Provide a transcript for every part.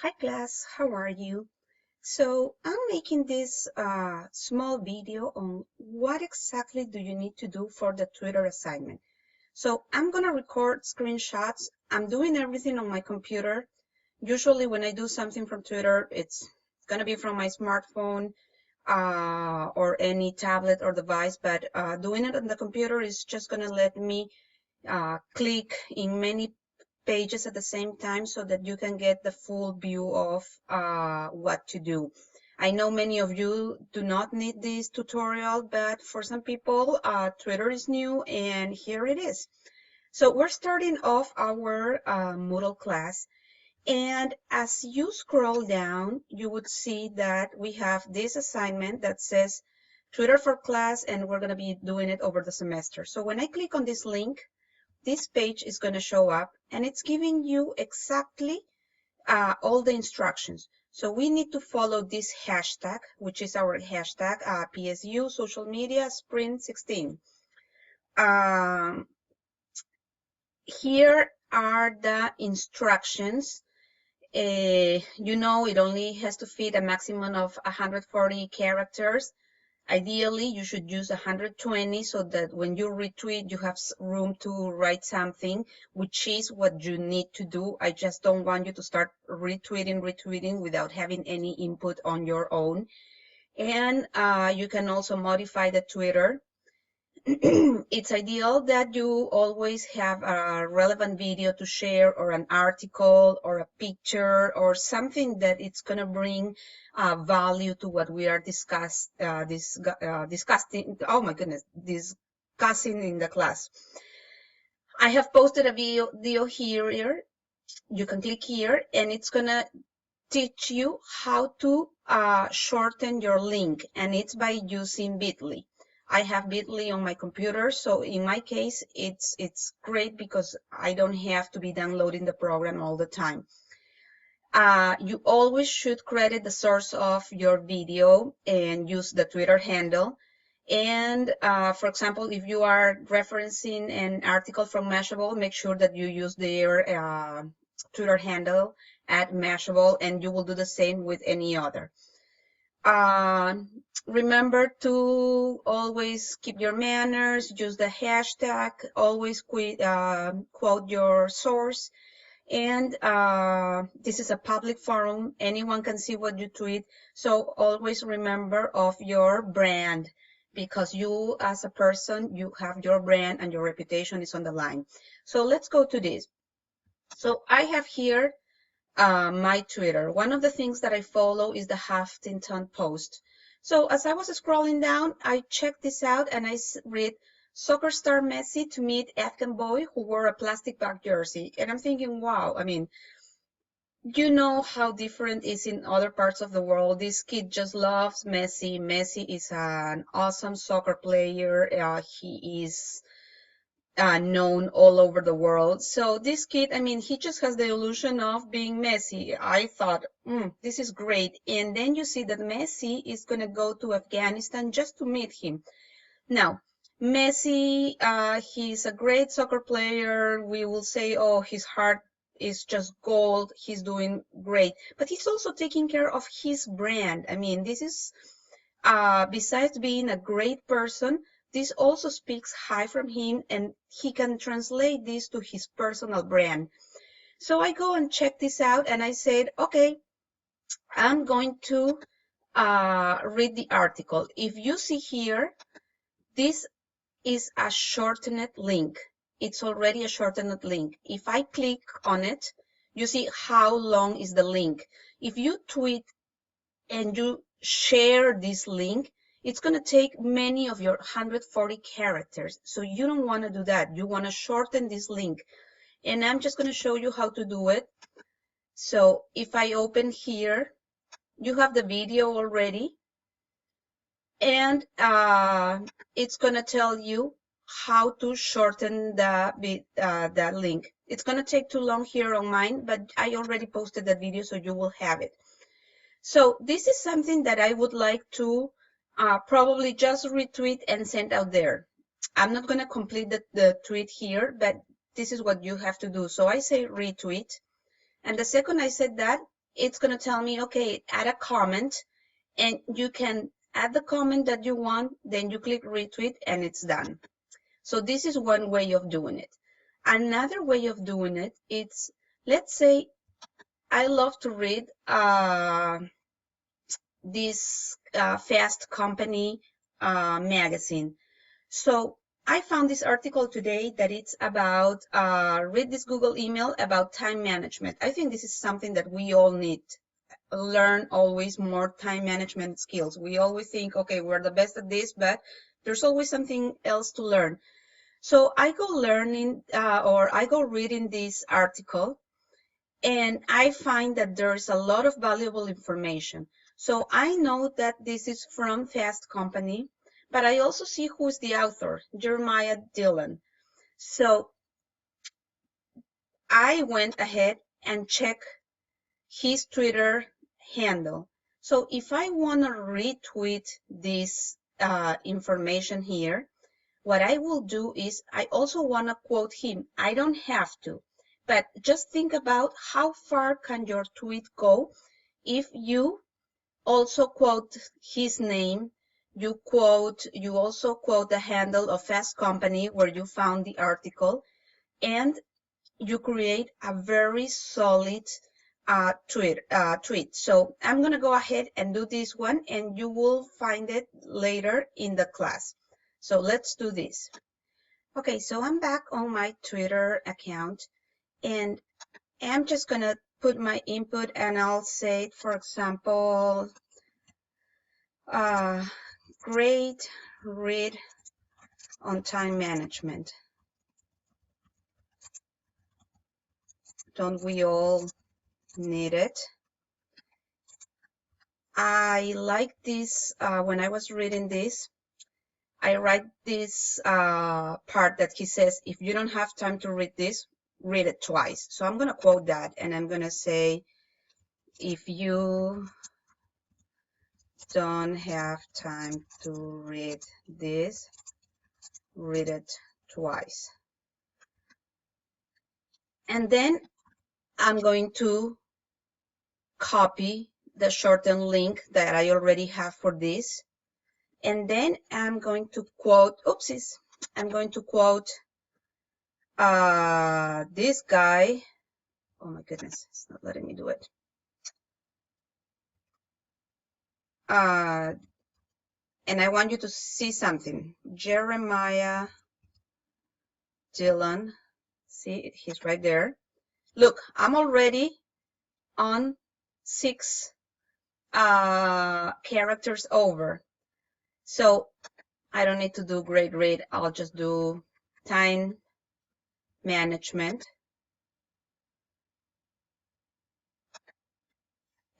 Hi class, how are you? So I'm making this small video on what exactly do you need to do for the Twitter assignment. So I'm gonna record screenshots. I'm doing everything on my computer. Usually when I do something from Twitter, it's gonna be from my smartphone or any tablet or device, but doing it on the computer is just gonna let me click in many pages at the same time so that you can get the full view of what to do. I know many of you do not need this tutorial, but for some people, Twitter is new and here it is. So we're starting off our Moodle class. And as you scroll down, you would see that we have this assignment that says Twitter for class, and we're going to be doing it over the semester. So when I click on this link, this page is going to show up and it's giving you exactly all the instructions. So we need to follow this hashtag, which is our hashtag PSU social media sprint 16. Here are the instructions. You know, it only has to fit a maximum of 140 characters. Ideally, you should use 120 so that when you retweet, you have room to write something, which is what you need to do. I just don't want you to start retweeting without having any input on your own. And you can also modify the Twitter. It's ideal that you always have a relevant video to share or an article or a picture or something that it's going to bring value to what we are discussing. Oh my goodness, discussing in the class. I have posted a video here. You can click here and it's going to teach you how to shorten your link, and it's by using Bitly. I have Bitly on my computer, so in my case, it's great because I don't have to be downloading the program all the time. You always should credit the source of your video and use the Twitter handle. And for example, if you are referencing an article from Mashable, make sure that you use their Twitter handle at Mashable, and you will do the same with any other. Remember to always keep your manners, use the hashtag, always quote your source. And this is a public forum. Anyone can see what you tweet. So always remember of your brand, because you as a person, you have your brand and your reputation is on the line. So let's go to this. So I have here my Twitter. One of the things that I follow is the Huffington Post. So as I was scrolling down, I checked this out and I read soccer star Messi to meet Afghan boy who wore a plastic bag jersey. And I'm thinking, wow, I mean, you know how different it is in other parts of the world. This kid just loves Messi. Messi is an awesome soccer player. He is known all over the world. So this kid, I mean, he just has the illusion of being Messi. I thought, this is great. And then you see that Messi is going to go to Afghanistan just to meet him. Now, Messi, he's a great soccer player. We will say, oh, his heart is just gold. He's doing great. But he's also taking care of his brand. I mean, this is, besides being a great person, this also speaks high from him, and he can translate this to his personal brand. So I go and check this out, and I said, okay, I'm going to read the article. If you see here, this is a shortened link. It's already a shortened link. If I click on it, you see how long is the link. If you tweet and you share this link, it's going to take many of your 140 characters. So you don't want to do that. You want to shorten this link. And I'm just going to show you how to do it. So if I open here, you have the video already. And it's going to tell you how to shorten that link. It's going to take too long here on mine, but I already posted that video, so you will have it. So this is something that I would like to probably just retweet and send out there. I'm not going to complete the tweet here, but this is what you have to do. So I say retweet. And the second I said that, it's going to tell me, okay, add a comment, and you can add the comment that you want, then you click retweet and it's done. So this is one way of doing it. Another way of doing it, it's, let's say I love to read this Fast Company magazine. So I found this article today that it's about, read this Google email about time management. I think this is something that we all need. Learn always more time management skills. We always think, okay, we're the best at this, but there's always something else to learn. So I go learning or I go reading this article, and I find that there's a lot of valuable information. So I know that this is from Fast Company, but I also see who's the author, Jeremiah Dillon. So I went ahead and checked his Twitter handle. So if I want to retweet this information here, what I will do is I also want to quote him. I don't have to, but just think about how far can your tweet go if you also quote his name, you also quote the handle of Fast Company where you found the article, and you create a very solid tweet. So I'm going to go ahead and do this one, and you will find it later in the class. So let's do this. Okay, so I'm back on my Twitter account, and I'm just going to put my input, and I'll say, for example, great read on time management. Don't we all need it? I like this. When I was reading this, I write this part that he says, if you don't have time to read this, read it twice. So I'm going to quote that, and I'm going to say, if you don't have time to read this, read it twice. And then I'm going to copy the shortened link that I already have for this. And then I'm going to quote, oopsies, I'm going to quote this guy. Oh my goodness, it's not letting me do it. And I want you to see something. Jeremiah Dillon. See, he's right there. Look, I'm already on 6 characters over. So I don't need to do great read. I'll just do time management.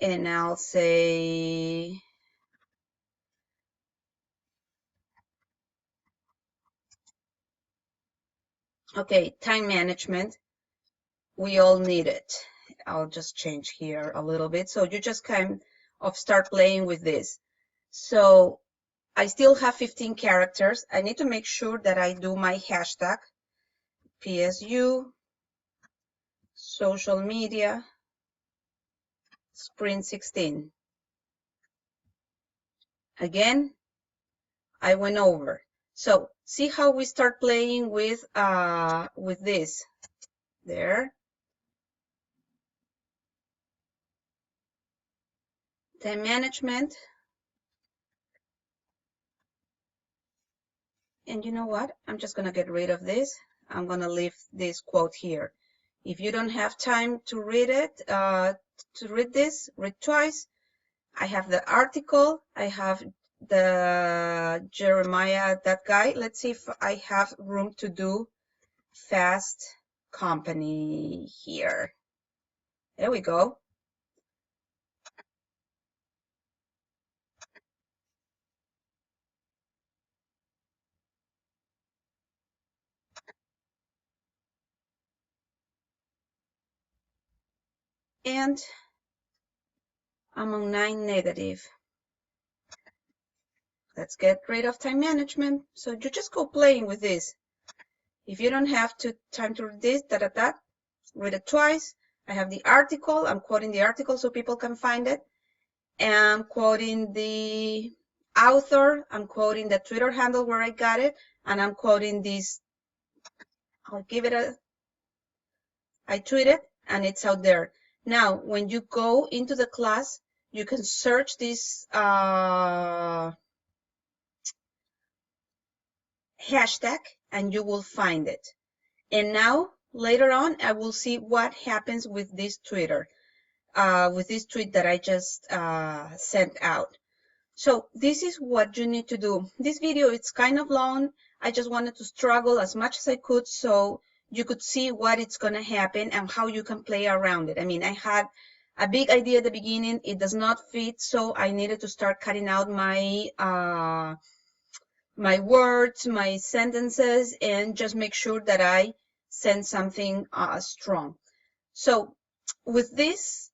And I'll say, okay, time management. We all need it. I'll just change here a little bit. So you just kind of start playing with this. So I still have 15 characters. I need to make sure that I do my hashtag, PSU, social media, sprint 16. Again, I went over. So see how we start playing with this. There. Time management. And you know what? I'm just going to get rid of this. I'm going to leave this quote here. If you don't have time to read it, read twice. I have the article. I have the Jeremiah, that guy. Let's see if I have room to do Fast Company here. There we go. And I'm on 9 negative. Let's get rid of time management. So you just go playing with this. If you don't have time to read this, read it twice. I have the article. I'm quoting the article so people can find it. I'm quoting the author. I'm quoting the Twitter handle where I got it. And I'm quoting this. I'll give it a, I tweeted and it's out there. Now, when you go into the class, you can search this hashtag and you will find it. And now, later on, I will see what happens with this Twitter, with this tweet that I just sent out. So this is what you need to do. This video, it's kind of long. I just wanted to struggle as much as I could so you could see what it's going to happen and how you can play around it. I mean, I had a big idea at the beginning. It does not fit, so I needed to start cutting out my my words, my sentences, and just make sure that I send something strong. So with this,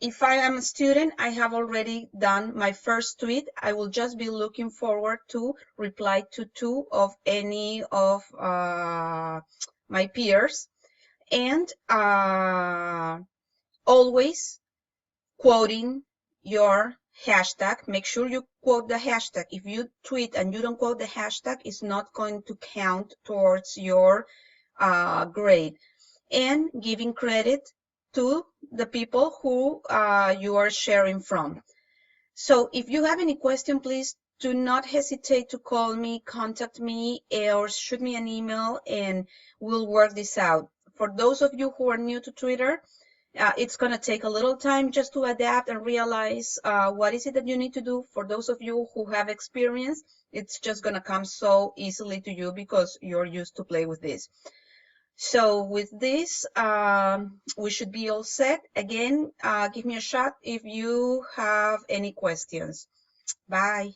if I am a student, I have already done my first tweet. I will just be looking forward to reply to 2 of any of my peers. And always quoting your hashtag. Make sure you quote the hashtag. If you tweet and you don't quote the hashtag, it's not going to count towards your grade. And giving credit to the people who you are sharing from. So if you have any question, please do not hesitate to call me, contact me, or shoot me an email, and we'll work this out. For those of you who are new to Twitter, it's going to take a little time just to adapt and realize what is it that you need to do. For those of you who have experience, it's just going to come so easily to you because you're used to play with this. So with this, we should be all set. Again, give me a shot if you have any questions. Bye.